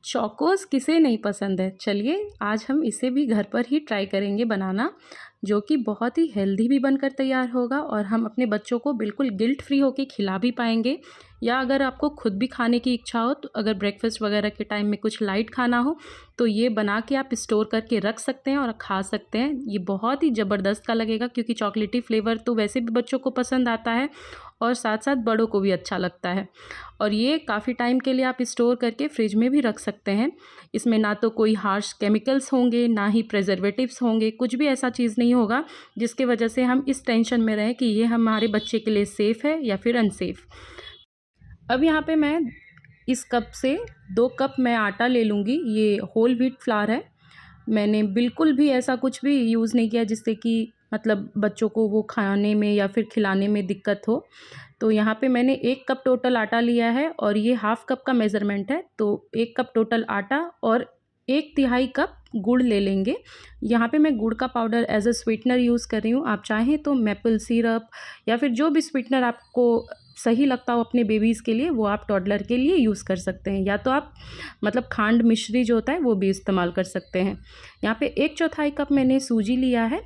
Chocos किसे नहीं पसंद है। चलिए आज हम इसे भी घर पर ही ट्राई करेंगे बनाना, जो कि बहुत ही हेल्दी भी बनकर तैयार होगा और हम अपने बच्चों को बिल्कुल गिल्ट फ्री होके खिला भी पाएंगे। या अगर आपको खुद भी खाने की इच्छा हो, तो अगर ब्रेकफास्ट वगैरह के टाइम में कुछ लाइट खाना हो तो ये बना के आप स्टोर करके रख सकते हैं और खा सकते हैं। ये बहुत ही ज़बरदस्त का लगेगा, क्योंकि चॉकलेटी फ्लेवर तो वैसे भी बच्चों को पसंद आता है और साथ साथ बड़ों को भी अच्छा लगता है। और ये काफ़ी टाइम के लिए आप स्टोर करके फ्रिज में भी रख सकते हैं। इसमें ना तो कोई हार्श केमिकल्स होंगे, ना ही प्रिजर्वेटिव्स होंगे, कुछ भी ऐसा चीज़ नहीं होगा जिसकी वजह से हम इस टेंशन में रहें कि ये हमारे बच्चे के लिए सेफ़ है या फिर अनसेफ़। अब यहाँ पे मैं इस कप से 2 कप मैं आटा ले लूँगी। ये होल व्हीट फ्लावर है। मैंने बिल्कुल भी ऐसा कुछ भी यूज़ नहीं किया जिससे कि मतलब बच्चों को वो खाने में या फिर खिलाने में दिक्कत हो। तो यहाँ पे मैंने 1 कप टोटल आटा लिया है और ये हाफ़ कप का मेज़रमेंट है। तो 1 कप टोटल आटा और 1/3 कप गुड़ ले लेंगे। यहाँ पे मैं गुड़ का powder as a sweetener use कर रही हूँ। आप चाहें तो मैपल सिरप या फिर जो भी स्वीटनर आपको सही लगता हो अपने बेबीज़ के लिए, वो आप टॉडलर के लिए यूज़ कर सकते हैं। या तो आप मतलब खांड मिश्री जो होता है वो भी इस्तेमाल कर सकते हैं। यहाँ पे 1/4 कप मैंने सूजी लिया है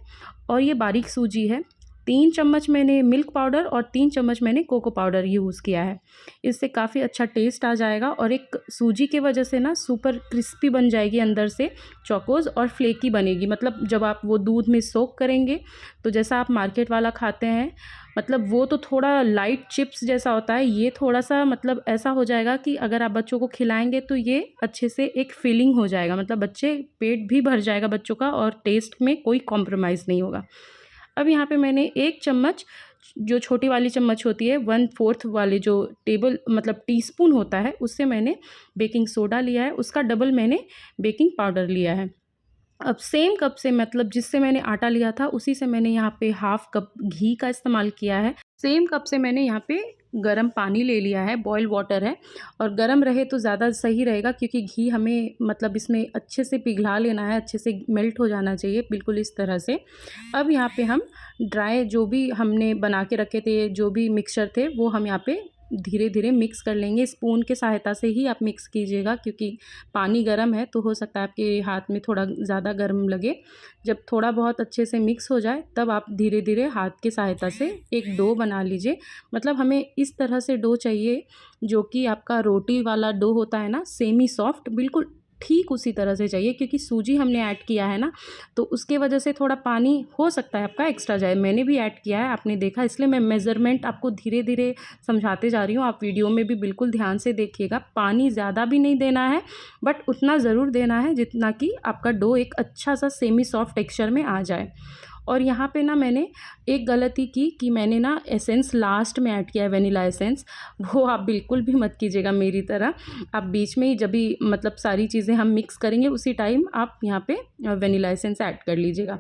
और ये बारीक सूजी है। 3 चम्मच मैंने मिल्क पाउडर और 3 चम्मच मैंने कोको पाउडर यूज़ किया है। इससे काफ़ी अच्छा टेस्ट आ जाएगा और एक सूजी की वजह से ना सुपर क्रिस्पी बन जाएगी अंदर से चोकोज़ और फ्लेकी बनेगी। मतलब जब आप वो दूध में सोक करेंगे तो जैसा आप मार्केट वाला खाते हैं, मतलब वो तो थोड़ा लाइट चिप्स जैसा होता है। ये थोड़ा-सा मतलब ऐसा हो जाएगा कि अगर आप बच्चों को खिलाएँगे तो ये अच्छे से एक फिलिंग हो जाएगा। मतलब बच्चे पेट भी भर जाएगा बच्चों का और टेस्ट में कोई कॉम्प्रोमाइज़ नहीं होगा। अब यहाँ पे मैंने 1 चम्मच, जो छोटी वाली चम्मच होती है, 1/4 वाले जो टेबल मतलब टीस्पून होता है, उससे मैंने बेकिंग सोडा लिया है। उसका डबल मैंने बेकिंग पाउडर लिया है। अब सेम कप से मतलब जिससे मैंने आटा लिया था उसी से मैंने यहाँ पे हाफ़ कप घी का इस्तेमाल किया है। सेम कप से मैंने यहाँ पे गरम पानी ले लिया है, बॉयल वाटर है और गरम रहे तो ज़्यादा सही रहेगा, क्योंकि घी हमें मतलब इसमें अच्छे से पिघला लेना है, अच्छे से मेल्ट हो जाना चाहिए, बिल्कुल इस तरह से। अब यहाँ पे हम ड्राई जो भी हमने बना के रखे थे, जो भी मिक्सचर थे, वो हम यहाँ पे धीरे-धीरे मिक्स कर लेंगे। स्पून की सहायता से ही आप मिक्स कीजिएगा, क्योंकि पानी गर्म है तो हो सकता है आपके हाथ में थोड़ा ज़्यादा गर्म लगे। जब थोड़ा बहुत अच्छे से मिक्स हो जाए तब आप धीरे-धीरे हाथ की सहायता से एक डो बना लीजिए। मतलब हमें इस तरह से डो चाहिए जो कि आपका रोटी वाला डो होता है ना, सेमी सॉफ्ट, बिल्कुल ठीक उसी तरह से चाहिए, क्योंकि सूजी हमने ऐड किया है ना, तो उसके वजह से थोड़ा पानी हो सकता है आपका एक्स्ट्रा जाए। मैंने भी ऐड किया है, आपने देखा, इसलिए मैं मेज़रमेंट आपको धीरे-धीरे समझाते जा रही हूँ। आप वीडियो में भी बिल्कुल ध्यान से देखिएगा। पानी ज़्यादा भी नहीं देना है, बट उतना ज़रूर देना है जितना कि आपका डो एक अच्छा सा सेमी सॉफ्ट टेक्सचर में आ जाए। और यहाँ पे ना मैंने एक गलती की कि मैंने ना एसेंस लास्ट में ऐड किया है, वेनिला एसेंस। वो आप बिल्कुल भी मत कीजिएगा मेरी तरह। आप बीच में ही जब भी मतलब सारी चीज़ें हम मिक्स करेंगे उसी टाइम आप यहाँ पे वेनिला एसेंस ऐड कर लीजिएगा।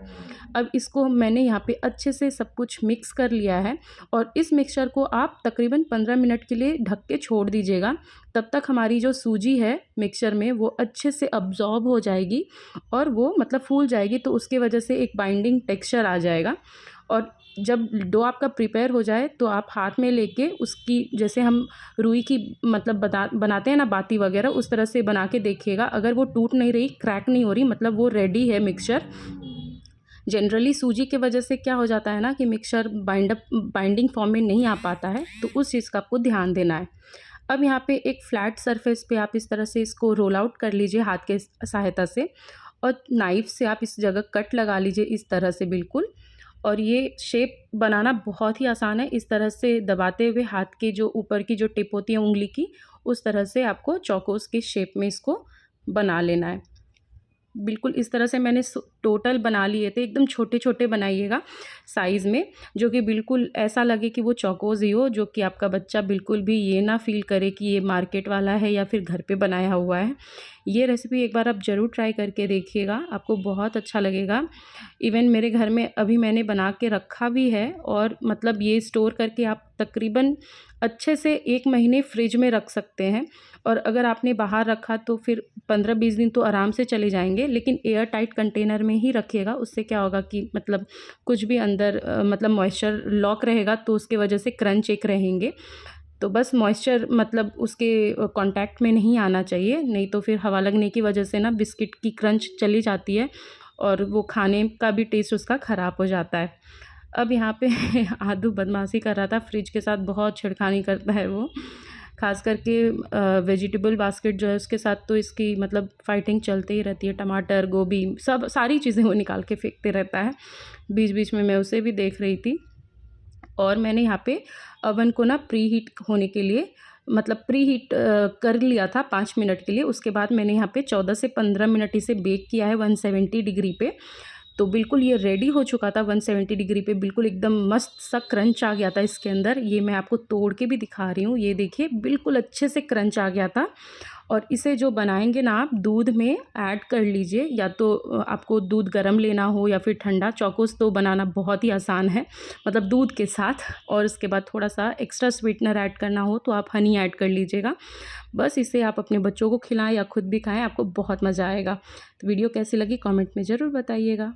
अब इसको मैंने यहाँ पे अच्छे से सब कुछ मिक्स कर लिया है और इस मिक्सचर को आप तकरीबन 15 मिनट के लिए ढक के छोड़ दीजिएगा। तब तक हमारी जो सूजी है मिक्सचर में वो अच्छे से अब्ज़ॉर्ब हो जाएगी और वो मतलब फूल जाएगी, तो उसकी वजह से एक बाइंडिंग टेक्सचर आ जाएगा। और जब डो आपका प्रिपेयर हो जाए तो आप हाथ में लेके उसकी, जैसे हम रुई की मतलब बनाते हैं ना बाती वगैरह, उस तरह से बना के देखिएगा। अगर वो टूट नहीं रही, क्रैक नहीं हो रही, मतलब वो रेडी है मिक्सचर। जनरली सूजी की वजह से क्या हो जाता है ना कि मिक्सचर बाइंडिंग फॉर्म में नहीं आ पाता है, तो उस चीज़ का आपको ध्यान देना है। अब यहाँ पे एक फ्लैट सरफेस पे आप इस तरह से इसको रोल आउट कर लीजिए हाथ के सहायता से, और नाइफ़ से आप इस जगह कट लगा लीजिए इस तरह से बिल्कुल। और ये शेप बनाना बहुत ही आसान है। इस तरह से दबाते हुए हाथ के जो ऊपर की जो टिप होती है उंगली की, उस तरह से आपको चौकोस के शेप में इसको बना लेना है। बिल्कुल इस तरह से मैंने टोटल बना लिए थे। एकदम छोटे-छोटे बनाइएगा साइज़ में, जो कि बिल्कुल ऐसा लगे कि वो चौकोज़ ही हो, जो कि आपका बच्चा बिल्कुल भी ये ना फ़ील करे कि ये मार्केट वाला है या फिर घर पे बनाया हुआ है। ये रेसिपी एक बार आप ज़रूर ट्राई करके देखिएगा, आपको बहुत अच्छा लगेगा। इवन मेरे घर में अभी मैंने बना के रखा भी है और मतलब ये स्टोर करके आप तकरीबन अच्छे से 1 महीने फ्रिज में रख सकते हैं। और अगर आपने बाहर रखा तो फिर 15-20 दिन तो आराम से चले जाएँगे, लेकिन एयर टाइट कंटेनर में ही रखिएगा। उससे क्या होगा कि मतलब कुछ भी अंदर मतलब मॉइस्चर लॉक रहेगा तो उसकी वजह से क्रंच एक रहेंगे। तो बस मॉइस्चर मतलब उसके कांटेक्ट में नहीं आना चाहिए, नहीं तो फिर हवा लगने की वजह से ना बिस्किट की क्रंच चली जाती है और वो खाने का भी टेस्ट उसका ख़राब हो जाता है। अब यहाँ पे आदू बदमाशी कर रहा था, फ्रिज के साथ बहुत छेड़खानी करता है वो, ख़ास करके वेजिटेबल बास्केट जो है उसके साथ तो इसकी मतलब फ़ाइटिंग चलती ही रहती है। टमाटर, गोभी सब सारी चीज़ें वो निकाल के फेंकते रहता है। बीच-बीच में मैं उसे भी देख रही थी। और मैंने यहाँ पे अवन को ना प्री हीट होने के लिए मतलब प्री हीट कर लिया था 5 मिनट के लिए। उसके बाद मैंने यहाँ पे 14 से 15 मिनट इसे बेक किया है 170 डिग्री पे। तो बिल्कुल ये रेडी हो चुका था 170 डिग्री पे, बिल्कुल एकदम मस्त सा क्रंच आ गया था इसके अंदर। ये मैं आपको तोड़ के भी दिखा रही हूँ, ये देखिए बिल्कुल अच्छे से क्रंच आ गया था। और इसे जो बनाएंगे ना आप दूध में ऐड कर लीजिए, या तो आपको दूध गर्म लेना हो या फिर ठंडा। चोकोस तो बनाना बहुत ही आसान है, मतलब दूध के साथ। और उसके बाद थोड़ा सा एक्स्ट्रा स्वीटनर ऐड करना हो तो आप हनी ऐड कर लीजिएगा। बस इसे आप अपने बच्चों को खिलाएं या खुद भी खाएं, आपको बहुत मज़ा आएगा। तो वीडियो कैसी लगी कमेंट में ज़रूर बताइएगा।